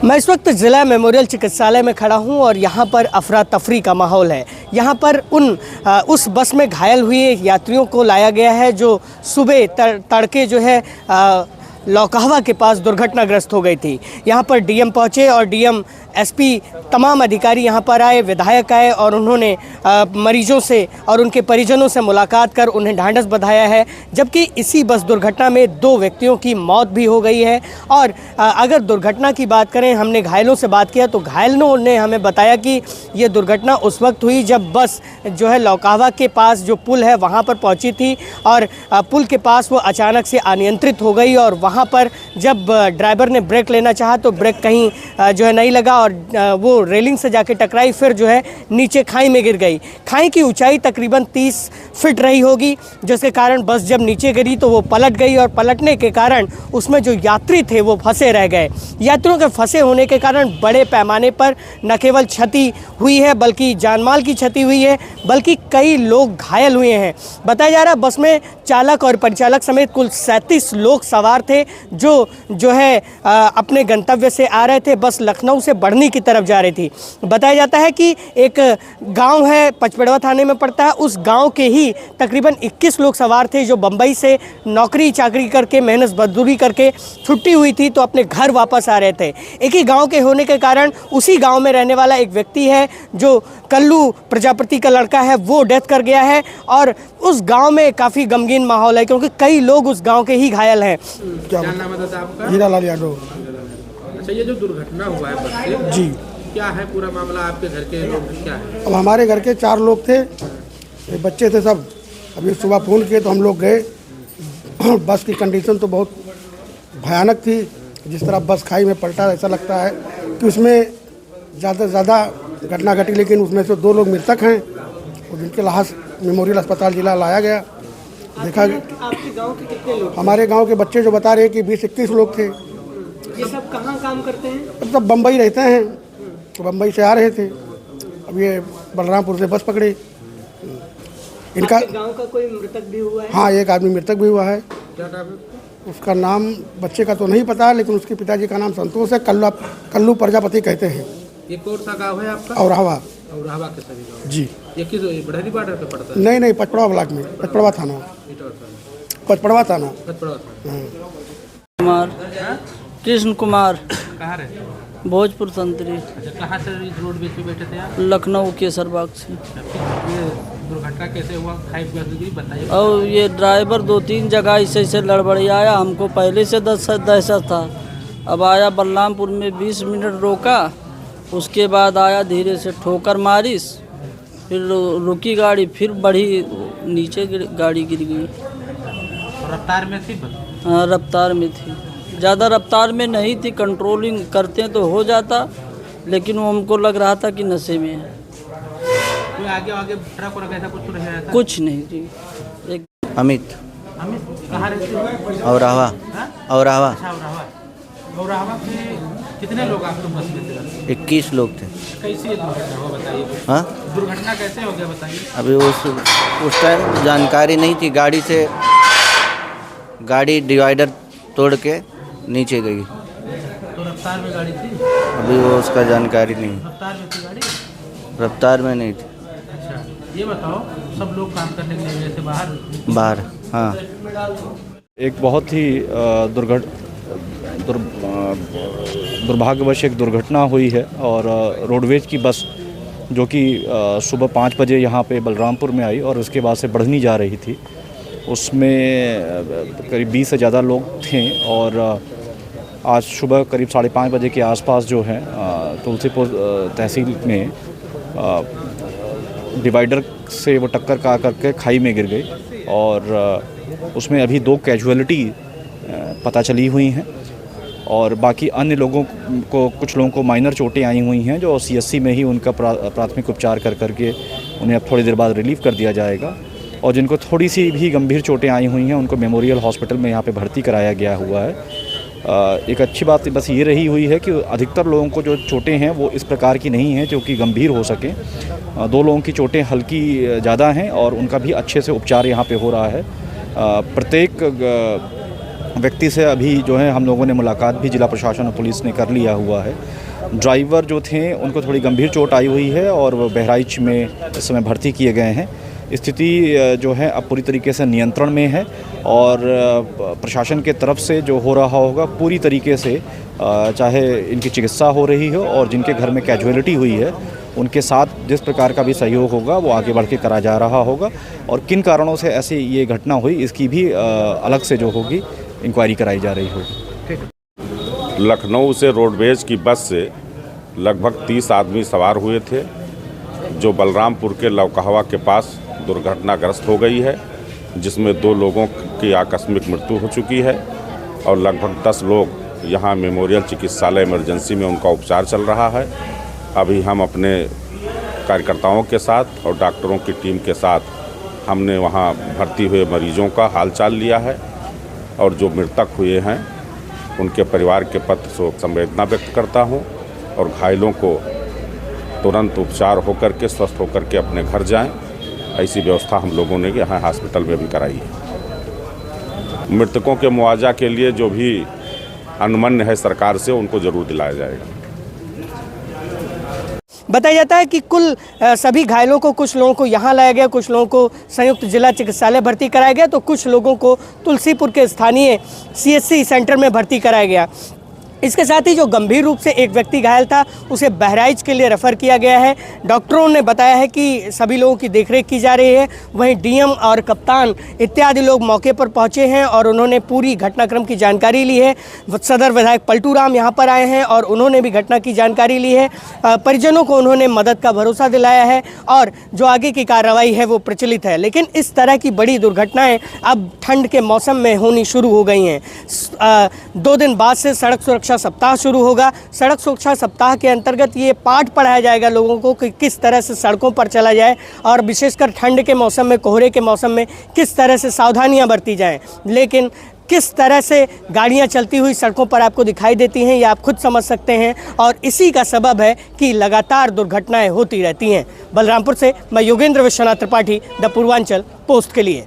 मैं इस वक्त ज़िला मेमोरियल चिकित्सालय में खड़ा हूं और यहां पर अफरा तफरी का माहौल है। यहां पर उस बस में घायल हुए यात्रियों को लाया गया है जो सुबह तड़के जो है लौकहवा के पास दुर्घटनाग्रस्त हो गई थी। यहां पर डीएम पहुंचे और डीएम, एसपी, तमाम अधिकारी यहां पर आए, विधायक आए और उन्होंने मरीजों से और उनके परिजनों से मुलाकात कर उन्हें ढांढस बंधाया है। जबकि इसी बस दुर्घटना में 2 व्यक्तियों की मौत भी हो गई है। और अगर दुर्घटना की बात करें, हमने घायलों से बात किया तो घायलों ने हमें बताया कि ये दुर्घटना उस वक्त हुई जब बस जो है लौकहवा के पास जो पुल है वहाँ पर पहुँची थी और पुल के पास वो अचानक से अनियंत्रित हो गई और वहाँ पर जब ड्राइवर ने ब्रेक लेना चाहा तो ब्रेक कहीं जो है नहीं लगा और वो रेलिंग से जाके टकराई, फिर जो है नीचे खाई में गिर गई। खाई की ऊंचाई तकरीबन 30 फीट रही होगी, जिसके कारण बस जब नीचे गिरी तो वो पलट गई और पलटने के कारण उसमें जो यात्री थे वो फंसे रह गए। यात्रियों के फंसे होने के कारण बड़े पैमाने पर न केवल क्षति हुई है बल्कि जानमाल की क्षति हुई है, बल्कि कई लोग घायल हुए हैं। बताया जा रहा है बस में चालक और परिचालक समेत कुल 37 लोग सवार थे जो है अपने गंतव्य से आ रहे थे। बस लखनऊ से बढ़नी की तरफ जा रही थी। बताया जाता है कि एक गांव है, पचपेड़वा थाने में पड़ता है, उस गांव के ही तकरीबन 21 लोग सवार थे जो बम्बई से नौकरी चाकरी करके मेहनत मजदूरी करके छुट्टी हुई थी तो अपने घर वापस आ रहे थे। एक ही गांव के होने के कारण उसी गांव में रहने वाला एक व्यक्ति है जो कल्लू प्रजापति का लड़का है, वो डेथ कर गया है और उस गांव में काफ़ी गमगीन माहौल है क्योंकि कई लोग उस गांव के ही घायल हैं। क्या नाम है दादा आपका? हीरालाल यादव। अच्छा, ये जो दुर्घटना हुआ है बस से, जी, क्या है पूरा मामला? आपके घर के लोग क्या है? अब हमारे घर के 4 लोग थे, ये बच्चे थे सब। अभी सुबह फ़ोन किए तो हम लोग गए। बस की कंडीशन तो बहुत भयानक थी। जिस तरह बस खाई में पलटा, ऐसा लगता है कि उसमें ज़्यादा से ज़्यादा घटना घटी, लेकिन उसमें से 2 लोग मृतक हैं और जिनके लाश मेमोरियल अस्पताल जिला लाया गया। देखा आपके गांव के कितने लोग? हमारे गांव के बच्चे जो बता रहे हैं कि 20-21 लोग थे। ये सब कहाँ काम करते हैं? सब बम्बई रहते हैं, तो बम्बई से आ रहे थे। अब ये बलरामपुर से बस पकड़े। इनका गांव का कोई मृतक भी हुआ है? हाँ, एक आदमी मृतक भी हुआ है। क्या नाम है उसका नाम बच्चे का तो नहीं पता है, लेकिन उसके पिताजी का नाम संतोष है। कल्लू प्रजापति कहते हैं। ये कौन सा गाँव है आपका? औरहवा। औरहवा के सभी गाँव जी। ये किस बढ़हरी बॉर्डर पे पड़ता है? नहीं, पचपड़वा ब्लॉक में, पचपड़वा थाना। पचपड़वा थाना। कुमार, कृष्ण कुमार, कहाँ रहते हैं? भोजपुर संतरी, अच्छा, कहाँ से इस रोड बीच में बैठे थे आप? लखनऊ केसरबाग से। ये दुर्घटना कैसे हुआ? खाई हुई बताइए। और ये ड्राइवर 2-3 जगह ऐसे लड़बड़ाया। हमको पहले से दहशत था। अब आया बलरामपुर में 20 मिनट रोका, उसके बाद आया धीरे से ठोकर मारिस, फिर रुकी गाड़ी, फिर बढ़ी, नीचे गाड़ी गिर गई। रफ्तार में थी बस? हाँ, रफ्तार में थी। ज़्यादा रफ्तार में नहीं थी, कंट्रोलिंग करते तो हो जाता, लेकिन वो हमको लग रहा था कि नशे में है। कोई आगे ट्रक और ऐसा कुछ तो नहीं आया था? कुछ नहीं जी। एक अमित। अमित, कहाँ रहते हो? औरहवा। औरहवा। अच्छा, औरहवा से कितने लोग आपके बस में थे? 21 लोग थे। कैसी ये दुर्घटना हुआ बताइए? हाँ, दुर्घटना कैसे हो गया बताइए? अभी उस टाइम जानकारी नहीं थी। गाड़ी डिवाइडर तोड़ के नीचे गई। तो रफ्तार में गाड़ी थी? अभी वो उसका जानकारी नहीं। रफ्तार में थी गाड़ी? रफ्तार में नहीं थी। अच्छा, ये बताओ, सब लोग काम करने के लिए गए थे बाहर। हाँ। एक बहुत ही दुर्भाग्यवश एक दुर्घटना हुई है और रोडवेज की बस जो कि सुबह 5 बजे यहाँ पे बलरामपुर में आई और उसके बाद से बढ़नी जा रही थी, उसमें करीब 20 से ज़्यादा लोग थे और आज सुबह करीब 5:30 बजे के आसपास जो है तुलसीपुर तहसील में डिवाइडर से वो टक्कर खा करके खाई में गिर गई और उसमें अभी 2 कैजुअलिटी पता चली हुई हैं और बाकी अन्य लोगों को, कुछ लोगों को माइनर चोटें आई हुई हैं जो CSC में ही उनका प्राथमिक उपचार कर करके उन्हें अब थोड़ी देर बाद रिलीव कर दिया जाएगा और जिनको थोड़ी सी भी गंभीर चोटें आई हुई हैं उनको मेमोरियल हॉस्पिटल में यहाँ पे भर्ती कराया गया हुआ है। एक अच्छी बात बस ये रही हुई है कि अधिकतर लोगों को जो चोटें हैं वो इस प्रकार की नहीं हैं जो कि गंभीर हो सकें। 2 लोगों की चोटें हल्की ज़्यादा हैं और उनका भी अच्छे से उपचार यहाँ पे हो रहा है। प्रत्येक व्यक्ति से अभी जो है हम लोगों ने मुलाकात भी जिला प्रशासन और पुलिस ने कर लिया हुआ है। ड्राइवर जो थे उनको थोड़ी गंभीर चोट आई हुई है और वो बहराइच में इस समय भर्ती किए गए हैं। स्थिति जो है अब पूरी तरीके से नियंत्रण में है और प्रशासन के तरफ से जो हो रहा होगा पूरी तरीके से चाहे इनकी चिकित्सा हो रही हो और जिनके घर में कैजुअलिटी हुई है उनके साथ जिस प्रकार का भी सहयोग होगा वो आगे बढ़ के करा जा रहा होगा और किन कारणों से ऐसी ये घटना हुई इसकी भी अलग से जो होगी इंक्वायरी कराई जा रही होगी। लखनऊ से रोडवेज की बस से लगभग 30 आदमी सवार हुए थे जो बलरामपुर के लवकहवा के पास दुर्घटनाग्रस्त हो गई है, जिसमें 2 लोगों की आकस्मिक मृत्यु हो चुकी है और लगभग 10 लोग यहाँ मेमोरियल चिकित्सालय इमरजेंसी में उनका उपचार चल रहा है। अभी हम अपने कार्यकर्ताओं के साथ और डॉक्टरों की टीम के साथ हमने वहाँ भर्ती हुए मरीजों का हालचाल लिया है और जो मृतक हुए हैं उनके परिवार के प्रति शोक संवेदना व्यक्त करता हूँ और घायलों को तुरंत उपचार होकर के स्वस्थ होकर के अपने घर जाएं, ऐसी व्यवस्था हम लोगों ने यहाँ हॉस्पिटल में भी कराई है। मृतकों के मुआवजा के लिए जो भी अनुमन्य है सरकार से उनको जरूर दिलाया जाएगा। बताया जाता है कि कुल सभी घायलों को कुछ लोगों को यहाँ लाया गया, कुछ लोगों को संयुक्त जिला चिकित्सालय भर्ती कराया गया तो कुछ लोगों को तुलसीपुर के स्थानीय CHC सेंटर में भर्ती कराया गया। इसके साथ ही जो गंभीर रूप से एक व्यक्ति घायल था उसे बहराइच के लिए रेफ़र किया गया है। डॉक्टरों ने बताया है कि सभी लोगों की देखरेख की जा रही है। वहीं DM और कप्तान इत्यादि लोग मौके पर पहुंचे हैं और उन्होंने पूरी घटनाक्रम की जानकारी ली है। सदर विधायक पलटू राम यहां पर आए हैं और उन्होंने भी घटना की जानकारी ली है। परिजनों को उन्होंने मदद का भरोसा दिलाया है और जो आगे की कार्रवाई है वो प्रचलित है। लेकिन इस तरह की बड़ी दुर्घटनाएँ अब ठंड के मौसम में होनी शुरू हो गई हैं। 2 दिन बाद से सड़क सुरक्षा सप्ताह शुरू होगा। सड़क सुरक्षा सप्ताह के अंतर्गत ये पाठ पढ़ाया जाएगा लोगों को कि किस तरह से सड़कों पर चला जाए और विशेषकर ठंड के मौसम में, कोहरे के मौसम में किस तरह से सावधानियां बरती जाएं। लेकिन किस तरह से गाड़ियां चलती हुई सड़कों पर आपको दिखाई देती हैं ये आप खुद समझ सकते हैं और इसी का सबब है कि लगातार दुर्घटनाएं होती रहती हैं। बलरामपुर से मैं योगेंद्र विश्वनाथ त्रिपाठी, द पूर्वांचल पोस्ट के लिए।